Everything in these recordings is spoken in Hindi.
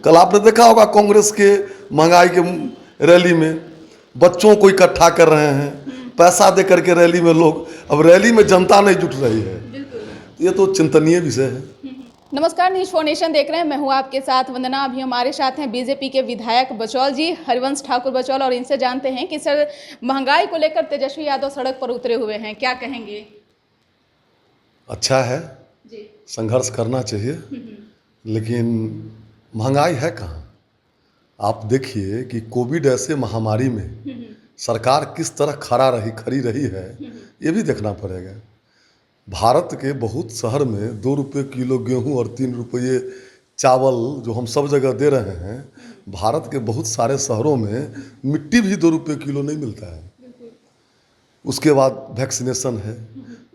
कल आपने देखा होगा कांग्रेस के महंगाई के रैली में बच्चों को इकट्ठा कर रहे हैं, पैसा दे करके रैली में लोग, अब रैली में जनता नहीं जुट रही है। ये तो चिंतनीय विषय है। नमस्कार, न्यूज़ फॉर नेशन देख रहे हैं। मैं हूं आपके साथ वंदना। अभी हमारे साथ हैं बीजेपी के विधायक बचौल जी, हरिवंश ठाकुर बचौल, और इनसे जानते हैं कि सर महंगाई को लेकर तेजस्वी यादव सड़क पर उतरे हुए हैं, क्या कहेंगे? अच्छा है जी, संघर्ष करना चाहिए, लेकिन महंगाई है कहाँ? आप देखिए कि कोविड ऐसे महामारी में सरकार किस तरह खड़ी रही है, ये भी देखना पड़ेगा। भारत के बहुत शहर में 2 रुपये किलो गेहूं और 3 रुपये चावल जो हम सब जगह दे रहे हैं, भारत के बहुत सारे शहरों में मिट्टी भी 2 रुपये किलो नहीं मिलता है। उसके बाद वैक्सीनेशन है,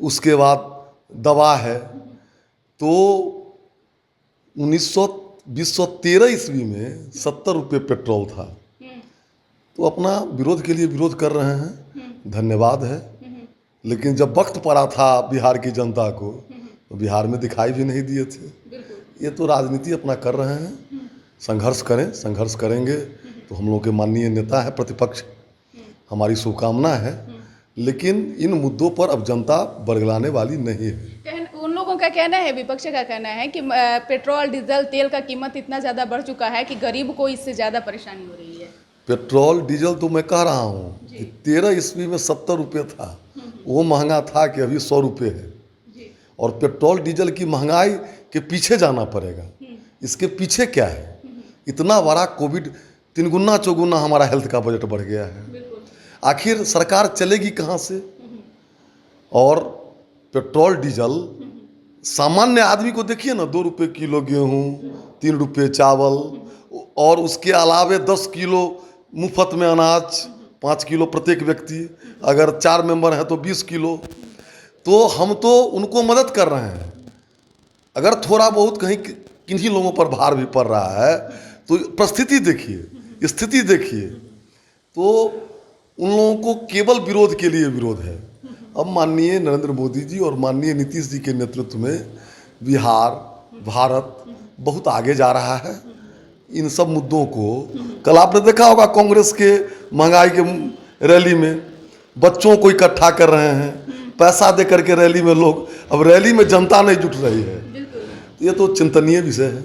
उसके बाद दवा है। तो 2013 ईस्वी में 70 रुपये पेट्रोल था, तो अपना विरोध के लिए विरोध कर रहे हैं, धन्यवाद है। लेकिन जब वक्त पड़ा था बिहार की जनता को, तो बिहार में दिखाई भी नहीं दिए थे। ये तो राजनीति अपना कर रहे हैं। संघर्ष करें, संघर्ष करेंगे तो हम लोग के माननीय नेता है प्रतिपक्ष, हमारी शुभकामना है, लेकिन इन मुद्दों पर अब जनता बरगलाने वाली नहीं है। उन लोगों का कहना है, विपक्ष का कहना है कि पेट्रोल डीजल तेल का कीमत इतना ज़्यादा बढ़ चुका है कि गरीब को इससे ज़्यादा परेशानी हो रही है। पेट्रोल डीजल तो मैं कह रहा हूँ कि 13 ईस्वी में 70 रुपये था, वो महंगा था कि अभी 100 रुपये है। और पेट्रोल डीजल की महंगाई के पीछे जाना पड़ेगा। इसके पीछे क्या है? इतना बड़ा कोविड, 3 गुना 4 गुना हमारा हेल्थ का बजट बढ़ गया है। आखिर सरकार चलेगी कहाँ से? और पेट्रोल डीजल सामान्य आदमी को देखिए ना, 2 रुपये किलो गेहूँ, 3 रुपये चावल, और उसके अलावे 10 किलो मुफ्त में अनाज, 5 किलो प्रत्येक व्यक्ति, अगर 4 मेंबर हैं तो 20 किलो। तो हम तो उनको मदद कर रहे हैं। अगर थोड़ा बहुत कहीं किन्हीं लोगों पर भार भी पड़ रहा है तो परिस्थिति देखिए, स्थिति देखिए, तो उन लोगों को केवल विरोध के लिए विरोध है। अब माननीय नरेंद्र मोदी जी और माननीय नीतीश जी के नेतृत्व में बिहार, भारत बहुत आगे जा रहा है। इन सब मुद्दों को कल आपने देखा होगा कांग्रेस के महंगाई के रैली में बच्चों को इकट्ठा कर रहे हैं, पैसा दे करके रैली में लोग, अब रैली में जनता नहीं जुट रही है। ये तो चिंतनीय विषय है।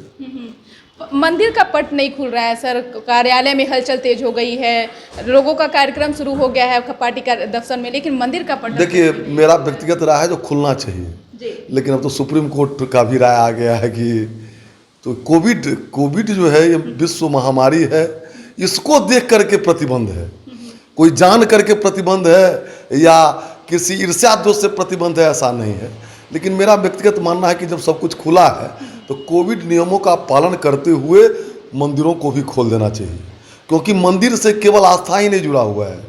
मंदिर का पट नहीं खुल रहा है सर, कार्यालय में हलचल तेज हो गई है, लोगों का कार्यक्रम शुरू हो गया है पार्टी का दफ्तर में, लेकिन मंदिर का पट, देखिए मेरा व्यक्तिगत राय है जो खुलना चाहिए, लेकिन अब तो सुप्रीम कोर्ट का भी राय आ गया है कि तो कोविड जो है ये विश्व महामारी है, इसको देख करके प्रतिबंध है, कोई जान करके प्रतिबंध है या किसी ईर्ष्या दोष से प्रतिबंध है, ऐसा नहीं है। लेकिन मेरा व्यक्तिगत मानना है कि जब सब कुछ खुला है तो कोविड नियमों का पालन करते हुए मंदिरों को भी खोल देना चाहिए, क्योंकि मंदिर से केवल आस्था ही नहीं जुड़ा हुआ है,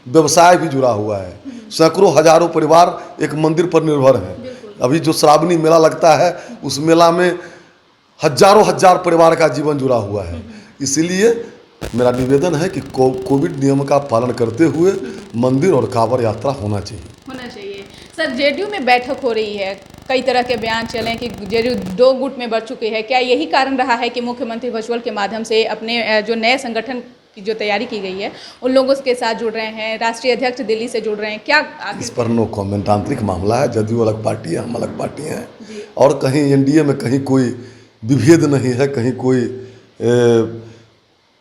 व्यवसाय भी जुड़ा हुआ है। सैकड़ों हजारों परिवार एक मंदिर पर निर्भर हैं। अभी जो श्रावणी मेला लगता है, उस मेला में हजारों हजार परिवार का जीवन जुड़ा हुआ है। इसीलिए मेरा निवेदन है कि कोविड नियम का पालन करते हुए मंदिर और कांवड़ यात्रा होना चाहिए। सर जेडीयू में बैठक हो रही है, कई तरह के बयान चले कि जेडीयू 2 गुट में बढ़ चुकी है। क्या यही कारण रहा है कि मुख्यमंत्री वर्चुअल के माध्यम से अपने जो नए संगठन की जो तैयारी की गई है उन लोगों के साथ जुड़ रहे हैं, राष्ट्रीय अध्यक्ष दिल्ली से जुड़ रहे हैं? क्या इस पर नो कमेंट, आंतरिक मामला है। जदयू अलग पार्टी है, हम अलग पार्टी हैं, और कहीं एनडीए में कहीं कोई विभेद नहीं है, कहीं कोई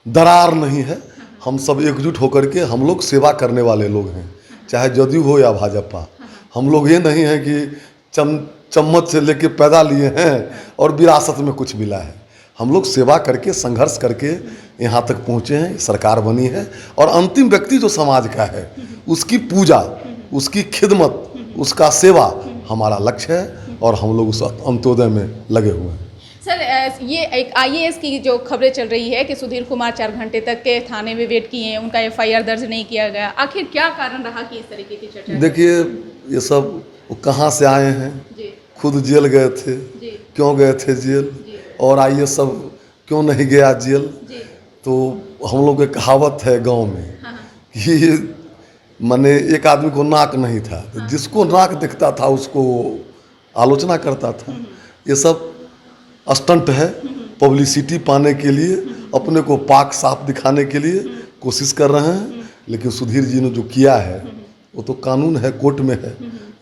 दरार नहीं है। हम सब एकजुट होकर के, हम लोग सेवा करने वाले लोग हैं, चाहे जदयू हो या भाजपा। हम लोग ये नहीं है कि चम्मच से लेके पैदा लिए हैं और विरासत में कुछ मिला है। हम लोग सेवा करके, संघर्ष करके यहाँ तक पहुँचे हैं, सरकार बनी है, और अंतिम व्यक्ति जो समाज का है उसकी पूजा, उसकी खिदमत, उसका सेवा हमारा लक्ष्य है, और हम लोग उस अंत्योदय में लगे हुए हैं। सर ये एक आईएएस की जो खबरें चल रही है कि सुधीर कुमार 4 घंटे तक के थाने में वेट किए हैं, उनका एफआईआर दर्ज नहीं किया गया, आखिर क्या कारण रहा कि इस तरीके की चर्चा? देखिए ये सब वो कहाँ से आए हैं, खुद जेल गए थे, क्यों गए थे जेल, और आईएएस सब क्यों नहीं गया जेल? तो हम लोग की कहावत है गांव में कि माने एक आदमी को नाक नहीं था, तो जिसको नाक दिखता था उसको आलोचना करता था। ये सब स्टंट है, पब्लिसिटी पाने के लिए, अपने को पाक साफ दिखाने के लिए कोशिश कर रहे हैं। लेकिन सुधीर जी ने जो किया है वो तो कानून है, कोर्ट में है,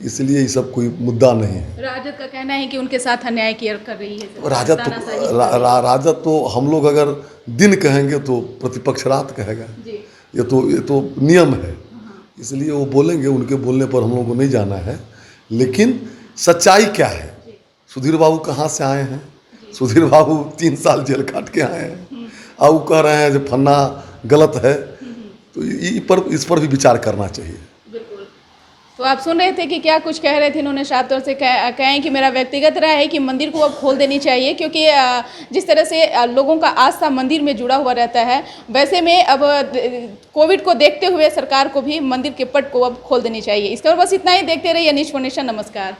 इसलिए ये सब कोई मुद्दा नहीं है। राजद का कहना है कि उनके साथ अन्याय किया कर रही है राजद तो हम लोग अगर दिन कहेंगे तो प्रतिपक्ष रात कहेगा। जी। ये तो नियम है, इसलिए वो बोलेंगे, उनके बोलने पर हम लोगों को नहीं जाना है। लेकिन सच्चाई क्या है, सुधीर बाबू कहाँ से आए हैं? सुधीर बाबू 3 साल जेल काट के आए हैं, अब वो कह रहे हैं जो फन्ना गलत है, तो इस पर भी विचार करना चाहिए। बिल्कुल। तो आप सुन रहे थे कि क्या कुछ कह रहे थे इन्होंने, साफ तौर से कहें कि मेरा व्यक्तिगत राय है कि मंदिर को अब खोल देनी चाहिए, क्योंकि जिस तरह से लोगों का आस्था मंदिर में जुड़ा हुआ रहता है, वैसे में अब कोविड को देखते हुए सरकार को भी मंदिर के पट को अब खोल देनी चाहिए। इसके बाद बस इतना ही, देखते रहिए न्यूज़4नेशन। नमस्कार।